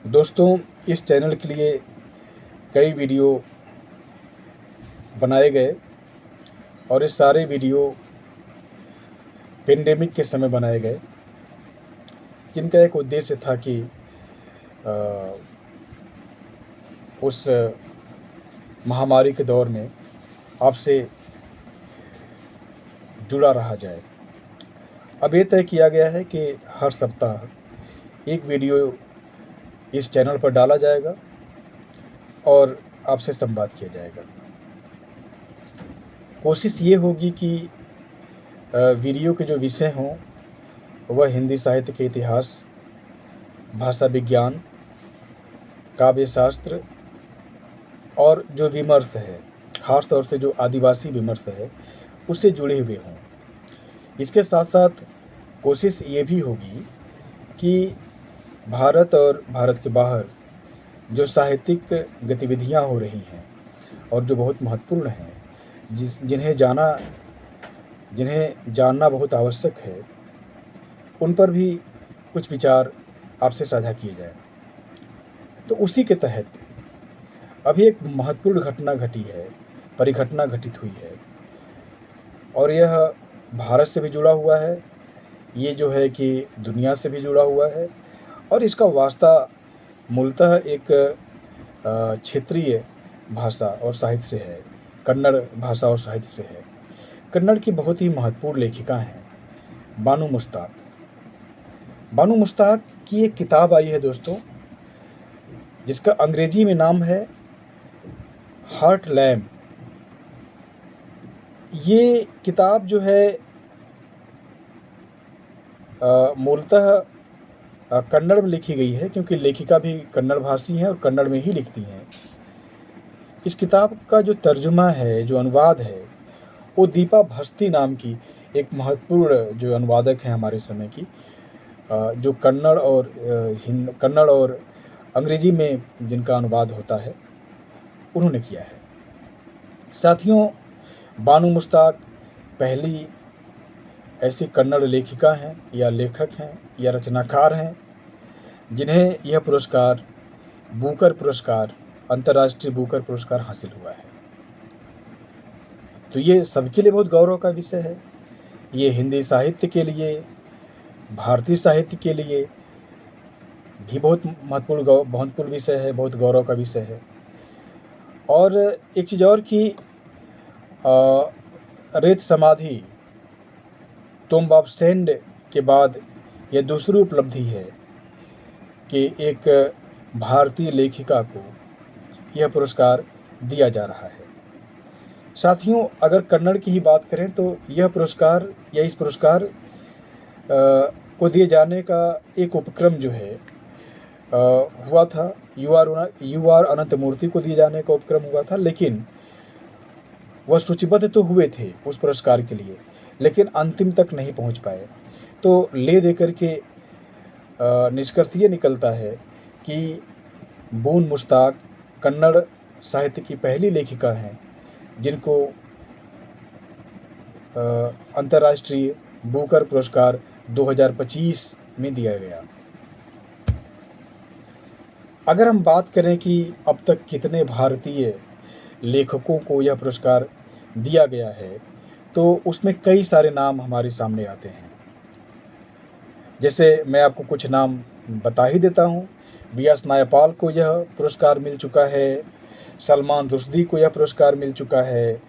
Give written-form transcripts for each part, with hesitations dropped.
दोस्तों, इस चैनल के लिए कई वीडियो बनाए गए और ये सारे वीडियो पेंडेमिक के समय बनाए गए, जिनका एक उद्देश्य था कि अ, उस महामारी के दौर में आपसे जुड़ा रहा जाए। अब ये तय किया गया है कि हर सप्ताह एक वीडियो इस चैनल पर डाला जाएगा और आपसे संवाद किया जाएगा। कोशिश ये होगी कि वीडियो के जो विषय हों वह हिंदी साहित्य के इतिहास, भाषा विज्ञान, काव्य शास्त्र और जो विमर्श है, ख़ास तौर से जो आदिवासी विमर्श है, उससे जुड़े हुए हों। इसके साथ साथ कोशिश ये भी होगी कि भारत और भारत के बाहर जो साहित्यिक गतिविधियां हो रही हैं और जो बहुत महत्वपूर्ण हैं, जिन्हें जानना बहुत आवश्यक है, उन पर भी कुछ विचार आपसे साझा किए जाएं। तो उसी के तहत अभी एक महत्वपूर्ण घटना घटी है, परिघटना घटित हुई है और यह भारत से भी जुड़ा हुआ है, ये जो है कि दुनिया से भी जुड़ा हुआ है और इसका वास्ता मूलतः एक क्षेत्रीय भाषा और साहित्य से है, कन्नड़ भाषा और साहित्य से है। कन्नड़ की बहुत ही महत्वपूर्ण लेखिका हैं बानू मुश्ताक। बानू मुश्ताक की एक किताब आई है दोस्तों, जिसका अंग्रेजी में नाम है हार्ट लैम्प। ये किताब जो है मूलतः कन्नड़ में लिखी गई है, क्योंकि लेखिका भी कन्नड़ भाषी हैं और कन्नड़ में ही लिखती हैं। इस किताब का जो तर्जुमा है, जो अनुवाद है, वो दीपा भस्ती नाम की एक महत्वपूर्ण जो अनुवादक हैं हमारे समय की, जो कन्नड़ और अंग्रेजी में जिनका अनुवाद होता है, उन्होंने किया है। साथियों, बानू मुश्ताक पहली ऐसी कन्नड़ लेखिका हैं या लेखक हैं या रचनाकार हैं जिन्हें यह पुरस्कार, बुकर पुरस्कार, अंतर्राष्ट्रीय बुकर पुरस्कार हासिल हुआ है। तो ये सबके लिए बहुत गौरव का विषय है। ये हिंदी साहित्य के लिए, भारतीय साहित्य के लिए भी बहुत महत्वपूर्ण विषय है, बहुत गौरव का विषय है। और एक चीज़ और कि रेत समाधि तोमबाब सेंड के बाद यह दूसरी उपलब्धि है कि एक भारतीय लेखिका को यह पुरस्कार दिया जा रहा है। साथियों, अगर कन्नड़ की ही बात करें तो यह पुरस्कार या इस पुरस्कार को दिए जाने का एक उपक्रम जो है हुआ था, यू आर अनंतमूर्ति को दिए जाने का उपक्रम हुआ था, लेकिन वह सूचीबद्ध तो हुए थे उस पुरस्कार के लिए, लेकिन अंतिम तक नहीं पहुंच पाए। तो ले दे करके निष्कर्ष ये निकलता है कि बून मुश्ताक कन्नड़ साहित्य की पहली लेखिका हैं जिनको अंतर्राष्ट्रीय बुकर पुरस्कार 2025 में दिया गया। अगर हम बात करें कि अब तक कितने भारतीय लेखकों को यह पुरस्कार दिया गया है, तो उसमें कई सारे नाम हमारे सामने आते हैं। जैसे मैं आपको कुछ नाम बता ही देता हूँ। वी.एस. नायपाल को यह पुरस्कार मिल चुका है, सलमान रुश्दी को यह पुरस्कार मिल चुका है,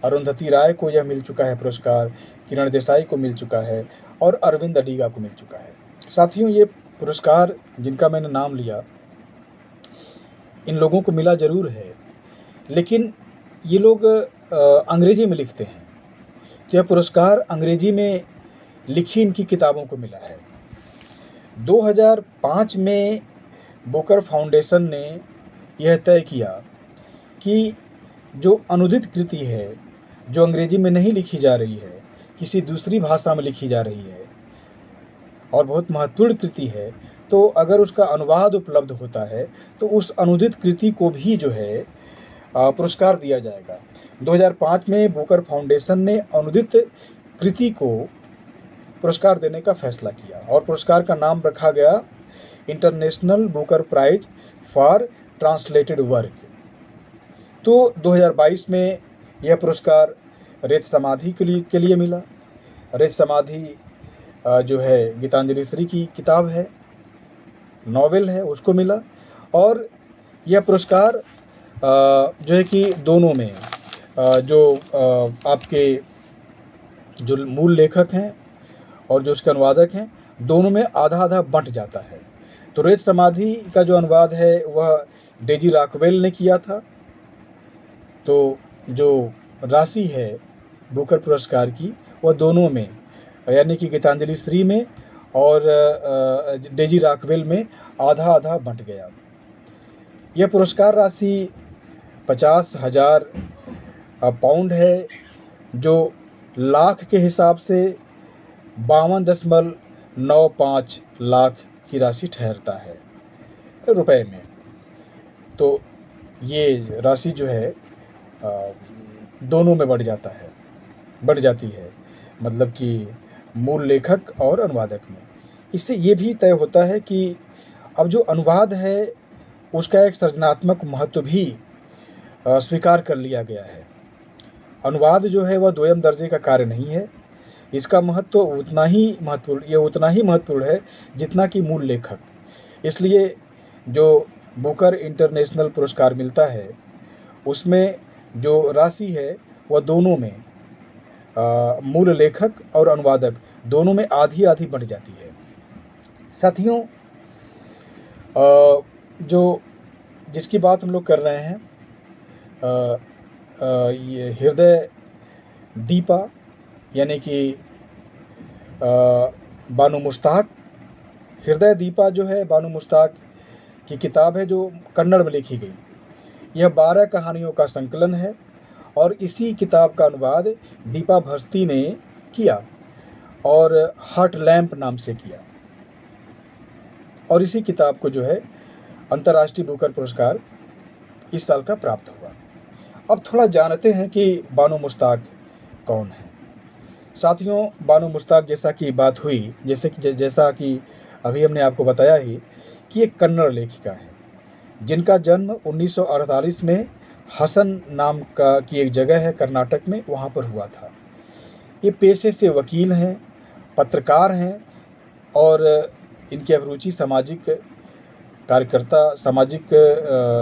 अरुंधति राय को यह मिल चुका है पुरस्कार, किरण देसाई को मिल चुका है और अरविंद अडिगा को मिल चुका है। साथियों, ये पुरस्कार जिनका मैंने नाम लिया, इन लोगों को मिला ज़रूर है, लेकिन ये लोग अंग्रेजी में लिखते हैं, तो यह पुरस्कार अंग्रेजी में लिखी इनकी किताबों को मिला है। 2005 में बुकर फाउंडेशन ने यह तय किया कि जो अनुदित कृति है, जो अंग्रेजी में नहीं लिखी जा रही है, किसी दूसरी भाषा में लिखी जा रही है और बहुत महत्वपूर्ण कृति है, तो अगर उसका अनुवाद उपलब्ध होता है तो उस अनुदित कृति को भी जो है पुरस्कार दिया जाएगा। 2005 में बुकर फाउंडेशन ने अनुदित कृति को पुरस्कार देने का फैसला किया और पुरस्कार का नाम रखा गया International Booker Prize for translated work. तो 2022 में यह पुरस्कार रेत समाधि के लिए मिला। रेत समाधि जो है गीतांजलि श्री की किताब है, नॉवेल है, उसको मिला। और यह पुरस्कार जो है कि दोनों में जो आपके जो मूल लेखक हैं और जो उसके अनुवादक हैं, दोनों में आधा आधा बंट जाता है। तो रेत समाधि का जो अनुवाद है वह डेजी रॉकवेल ने किया था। तो जो राशि है बुकर पुरस्कार की वह दोनों में, यानी कि गीतांजलि श्री में और डेजी रॉकवेल में आधा आधा बंट गया। यह पुरस्कार राशि 50,000 पाउंड है, जो लाख के हिसाब से 52.95 लाख की राशि ठहरता है रुपए में। तो ये राशि जो है दोनों में बढ़ जाती है, मतलब कि मूल लेखक और अनुवादक में। इससे ये भी तय होता है कि अब जो अनुवाद है उसका एक सृजनात्मक महत्व भी स्वीकार कर लिया गया है। अनुवाद जो है वह द्वयम दर्जे का कार्य नहीं है। इसका महत्व उतना ही महत्वपूर्ण है जितना कि मूल लेखक। इसलिए जो बुकर इंटरनेशनल पुरस्कार मिलता है उसमें जो राशि है वह दोनों में मूल लेखक और अनुवादक दोनों में आधी आधी बंट जाती है। साथियों, जो जिसकी बात हम लोग कर रहे हैं ये हृदय दीपा, यानी कि बानो मुश्ताक। हृदय दीपा जो है बानो मुश्ताक की किताब है जो कन्नड़ में लिखी गई। यह 12 कहानियों का संकलन है और इसी किताब का अनुवाद दीपा भस्ती ने किया और हार्ट लैम्प नाम से किया। और इसी किताब को जो है अंतर्राष्ट्रीय बुकर पुरस्कार इस साल का प्राप्त हुआ। अब थोड़ा जानते हैं कि बानो मुश्ताक कौन है। साथियों, बानो मुश्ताक जैसा कि बात हुई, जैसा कि अभी हमने आपको बताया ही कि एक कन्नड़ लेखिका है जिनका जन्म 1948 में हसन नाम की एक जगह है कर्नाटक में, वहाँ पर हुआ था। ये पेशे से वकील हैं, पत्रकार हैं और इनकी अभिरुचि सामाजिक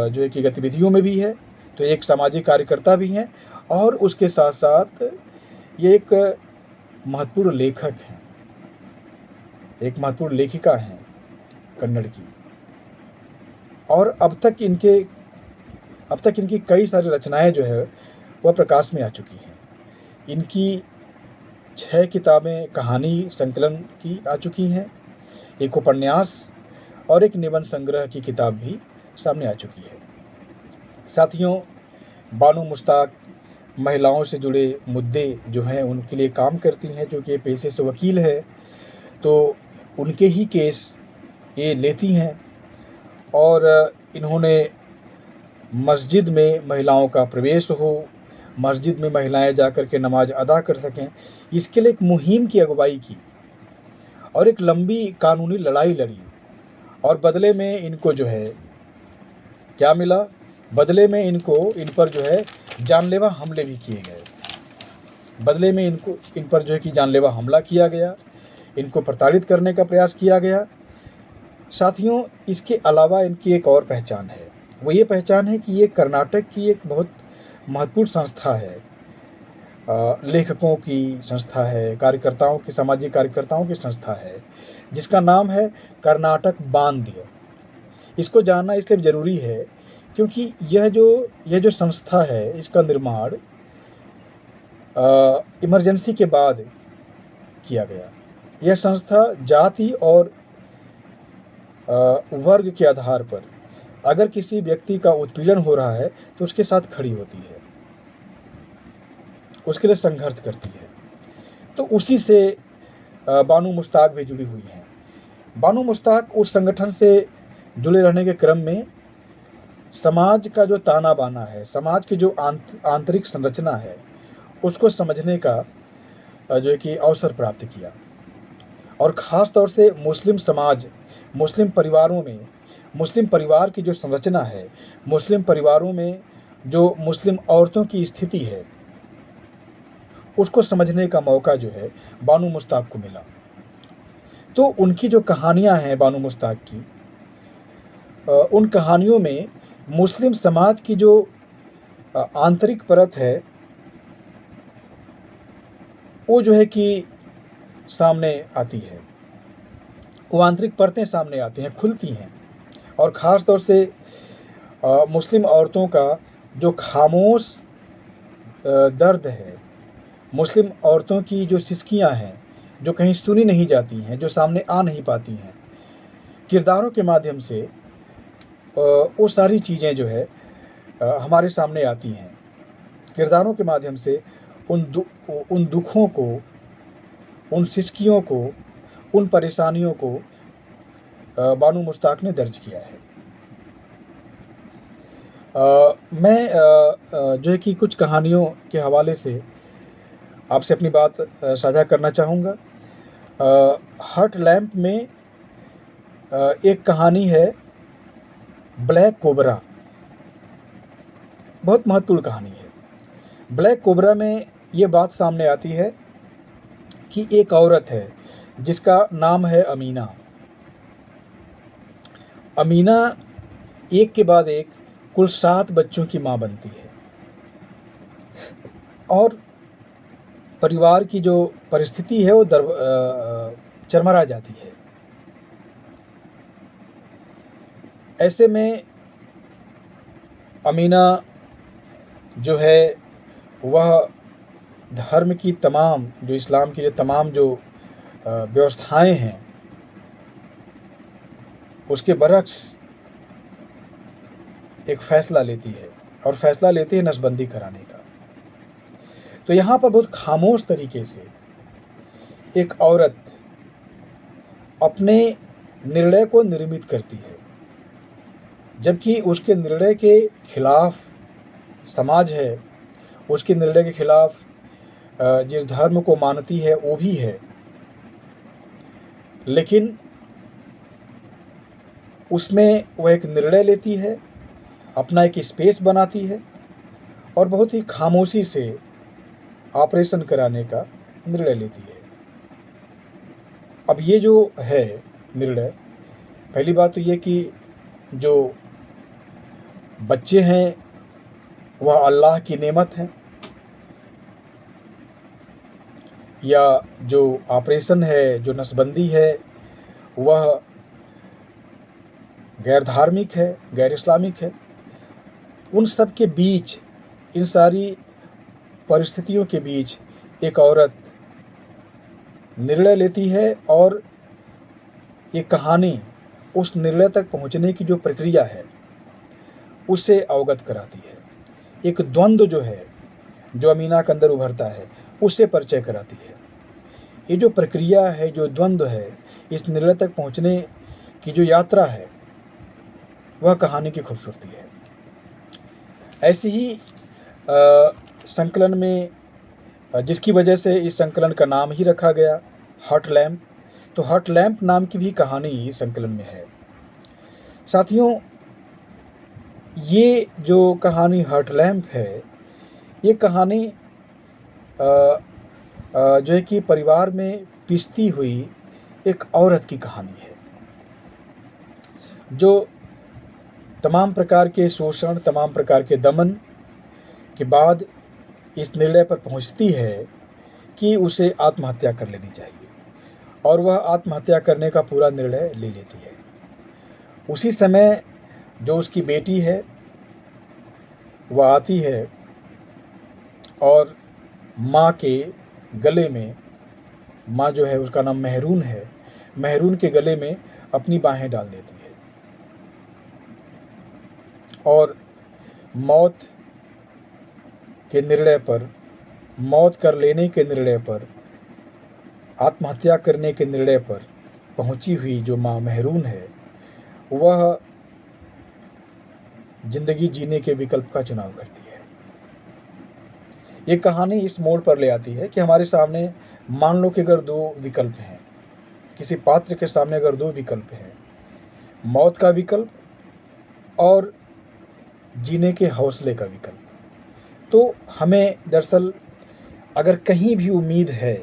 जो है कि गतिविधियों में भी है। तो एक सामाजिक कार्यकर्ता भी हैं और उसके साथ साथ ये एक महत्वपूर्ण लेखक हैं, एक महत्वपूर्ण लेखिका हैं कन्नड़ की। और अब तक इनकी कई सारी रचनाएं जो है वह प्रकाश में आ चुकी हैं। इनकी 6 किताबें कहानी संकलन की आ चुकी हैं, एक उपन्यास और एक निबंध संग्रह की किताब भी सामने आ चुकी है। साथियों, बानो मुश्ताक महिलाओं से जुड़े मुद्दे जो हैं उनके लिए काम करती हैं, जो कि पेशे से वकील है। तो उनके ही केस ये लेती हैं और इन्होंने मस्जिद में महिलाओं का प्रवेश हो, मस्जिद में महिलाएं जाकर के नमाज अदा कर सकें, इसके लिए एक मुहिम की अगुवाई की और एक लंबी कानूनी लड़ाई लड़ी। और बदले में इनको जो है क्या मिला? बदले में इन पर जो है जानलेवा हमले भी किए गए। बदले में इन पर जो है कि जानलेवा हमला किया गया, इनको प्रताड़ित करने का प्रयास किया गया। साथियों, इसके अलावा इनकी एक और पहचान है। वो ये पहचान है कि ये कर्नाटक की एक बहुत महत्वपूर्ण संस्था है, लेखकों की संस्था है, सामाजिक कार्यकर्ताओं की संस्था है, जिसका नाम है कर्नाटक बांध्य। इसको जानना इसलिए ज़रूरी है क्योंकि यह जो संस्था है इसका निर्माण इमरजेंसी के बाद किया गया। यह संस्था जाति और वर्ग के आधार पर अगर किसी व्यक्ति का उत्पीड़न हो रहा है तो उसके साथ खड़ी होती है, उसके लिए संघर्ष करती है। तो उसी से बानो मुश्ताक भी जुड़ी हुई हैं। बानो मुश्ताक उस संगठन से जुड़े रहने के क्रम में समाज का जो ताना बाना है, समाज की जो आंतरिक संरचना है, उसको समझने का जो है कि अवसर प्राप्त किया। और ख़ास तौर से मुस्लिम समाज, मुस्लिम परिवारों में, मुस्लिम परिवार की जो संरचना है, मुस्लिम परिवारों में जो मुस्लिम औरतों की स्थिति है, उसको समझने का मौका जो है बानू मुश्ताक को मिला। तो उनकी जो कहानियाँ हैं बानू मुश्ताक की, उन कहानियों में मुस्लिम समाज की जो आंतरिक परत है, वो जो है कि सामने आती है। वो आंतरिक परतें सामने आती हैं, खुलती हैं। और ख़ास तौर से मुस्लिम औरतों का जो खामोश दर्द है, मुस्लिम औरतों की जो सिसकियाँ हैं, जो कहीं सुनी नहीं जाती हैं, जो सामने आ नहीं पाती हैं, किरदारों के माध्यम से वो सारी चीज़ें जो है हमारे सामने आती हैं। किरदारों के माध्यम से उन दुखों को, उन सिसकियों को, उन परेशानियों को बानू मुश्ताक ने दर्ज किया है। मैं जो है कि कुछ कहानियों के हवाले से आपसे अपनी बात साझा करना चाहूँगा। हॉट लैंप में एक कहानी है ब्लैक कोबरा, बहुत महत्वपूर्ण कहानी है। ब्लैक कोबरा में ये बात सामने आती है कि एक औरत है जिसका नाम है अमीना। अमीना एक के बाद एक कुल 7 बच्चों की माँ बनती है और परिवार की जो परिस्थिति है वो चरमरा जाती है। ऐसे में अमीना जो है वह धर्म की तमाम, जो इस्लाम की जो तमाम जो व्यवस्थाएं हैं, उसके बरक्स एक फ़ैसला लेती है और फ़ैसला लेती है नसबंदी कराने का। तो यहाँ पर बहुत खामोश तरीके से एक औरत अपने निर्णय को निर्मित करती है, जबकि उसके निर्णय के खिलाफ समाज है, उसके निर्णय के खिलाफ जिस धर्म को मानती है वो भी है, लेकिन उसमें वह एक निर्णय लेती है, अपना एक स्पेस बनाती है और बहुत ही खामोशी से ऑपरेशन कराने का निर्णय लेती है। अब ये जो है निर्णय, पहली बात तो ये कि जो बच्चे हैं वह अल्लाह की नेमत हैं, या जो ऑपरेशन है, जो नसबंदी है, वह गैर धार्मिक है, गैर इस्लामिक है। उन सब के बीच, इन सारी परिस्थितियों के बीच एक औरत निर्णय लेती है और ये कहानी उस निर्णय तक पहुंचने की जो प्रक्रिया है उससे अवगत कराती है। एक द्वंद्व जो है, जो अमीना के अंदर उभरता है, उससे परिचय कराती है। ये जो प्रक्रिया है, जो द्वंद्व है, इस निर्णय तक पहुंचने की जो यात्रा है, वह कहानी की खूबसूरती है। ऐसे ही संकलन में, जिसकी वजह से इस संकलन का नाम ही रखा गया हॉट लैंप, तो हॉट लैंप नाम की भी कहानी इस संकलन में है। साथियों, ये जो कहानी हॉट लैंप है, ये कहानी जो है कि परिवार में पिसती हुई एक औरत की कहानी है, जो तमाम प्रकार के शोषण, तमाम प्रकार के दमन के बाद इस निर्णय पर पहुंचती है कि उसे आत्महत्या कर लेनी चाहिए, और वह आत्महत्या करने का पूरा निर्णय ले लेती है। उसी समय जो उसकी बेटी है वह आती है और माँ के गले में, माँ जो है उसका नाम मेहरून है, मेहरून के गले में अपनी बाहें डाल देती है और मौत के निर्णय पर, मौत कर लेने के निर्णय पर, आत्महत्या करने के निर्णय पर पहुंची हुई जो माँ मेहरून है, वह जिंदगी जीने के विकल्प का चुनाव करती है। ये कहानी इस मोड़ पर ले आती है कि हमारे सामने मान लो कि अगर 2 विकल्प हैं, किसी पात्र के सामने अगर दो विकल्प हैं, मौत का विकल्प और जीने के हौसले का विकल्प, तो हमें दरअसल अगर कहीं भी उम्मीद है,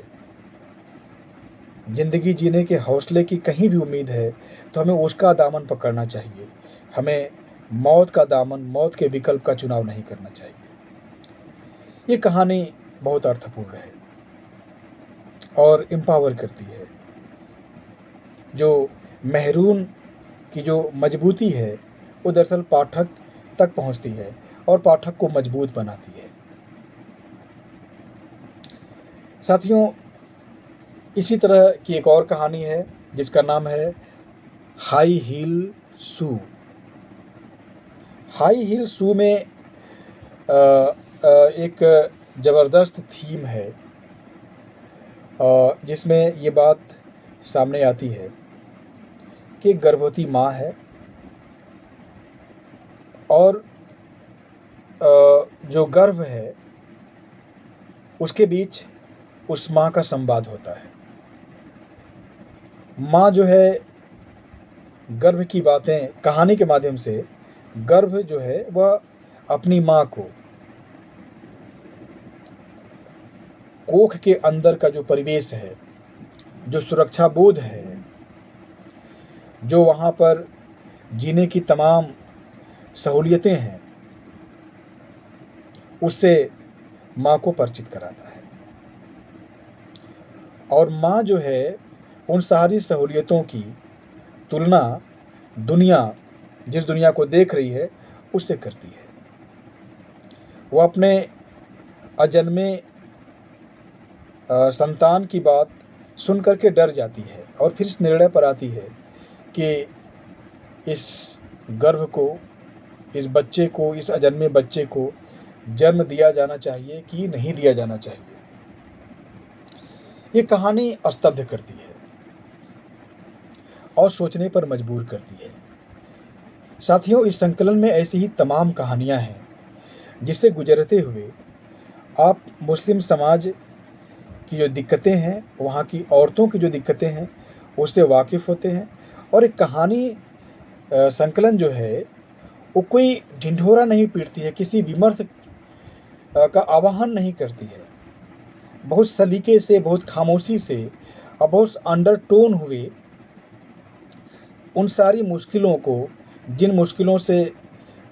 ज़िंदगी जीने के हौसले की कहीं भी उम्मीद है, तो हमें उसका दामन पकड़ना चाहिए। हमें मौत का दामन, मौत के विकल्प का चुनाव नहीं करना चाहिए। ये कहानी बहुत अर्थपूर्ण है और एम्पावर करती है। जो महरून की जो मजबूती है, वो दरअसल पाठक तक पहुंचती है और पाठक को मजबूत बनाती है। साथियों, इसी तरह की एक और कहानी है जिसका नाम है हाई हील शू। हाई हील शू में एक ज़बरदस्त थीम है जिसमें ये बात सामने आती है कि एक गर्भवती माँ है और जो गर्भ है उसके बीच उस माँ का संवाद होता है। माँ जो है गर्भ की बातें, कहानी के माध्यम से गर्भ जो है वह अपनी माँ को, कोख के अंदर का जो परिवेश है, जो सुरक्षा बोध है, जो वहाँ पर जीने की तमाम सहूलियतें हैं, उससे माँ को परिचित कराता है। और माँ जो है उन सारी सहूलियतों की तुलना दुनिया, जिस दुनिया को देख रही है, उससे करती है। वो अपने अजन्मे संतान की बात सुन करके डर जाती है और फिर इस निर्णय पर आती है कि इस गर्भ को, इस बच्चे को, इस अजन्मे बच्चे को जन्म दिया जाना चाहिए कि नहीं दिया जाना चाहिए। ये कहानी स्तब्ध करती है और सोचने पर मजबूर करती है। साथियों, इस संकलन में ऐसी ही तमाम कहानियां हैं जिससे गुजरते हुए आप मुस्लिम समाज की जो दिक्कतें हैं, वहाँ की औरतों की जो दिक्कतें हैं, उससे वाकिफ़ होते हैं। और एक कहानी संकलन जो है वो कोई ढिंढोरा नहीं पीटती है, किसी विमर्श का आवाहन नहीं करती है। बहुत सलीके से, बहुत खामोशी से और बहुत अंडरटोन हुए उन सारी मुश्किलों को, जिन मुश्किलों से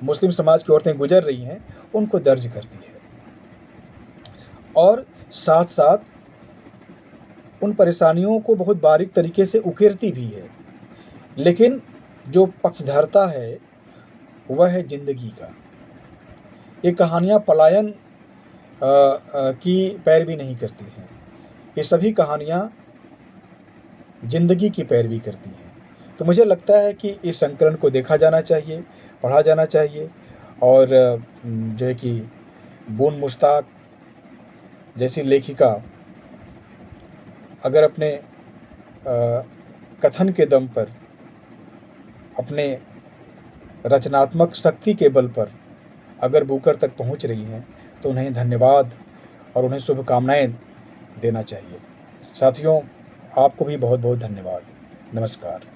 मुस्लिम समाज की औरतें गुजर रही हैं, उनको दर्ज करती है और साथ साथ उन परेशानियों को बहुत बारीक तरीके से उकेरती भी है। लेकिन जो पक्षधरता है वह है ज़िंदगी का। ये कहानियाँ पलायन की पैरवी नहीं करती हैं। ये सभी कहानियाँ ज़िंदगी की पैरवी करती हैं। तो मुझे लगता है कि इस संकलन को देखा जाना चाहिए, पढ़ा जाना चाहिए और जो है कि बून मुश्ताक जैसी लेखिका अगर अपने कथन के दम पर, अपने रचनात्मक शक्ति के बल पर अगर बुकर तक पहुंच रही हैं, तो उन्हें धन्यवाद और उन्हें शुभकामनाएं देना चाहिए। साथियों, आपको भी बहुत बहुत धन्यवाद। नमस्कार।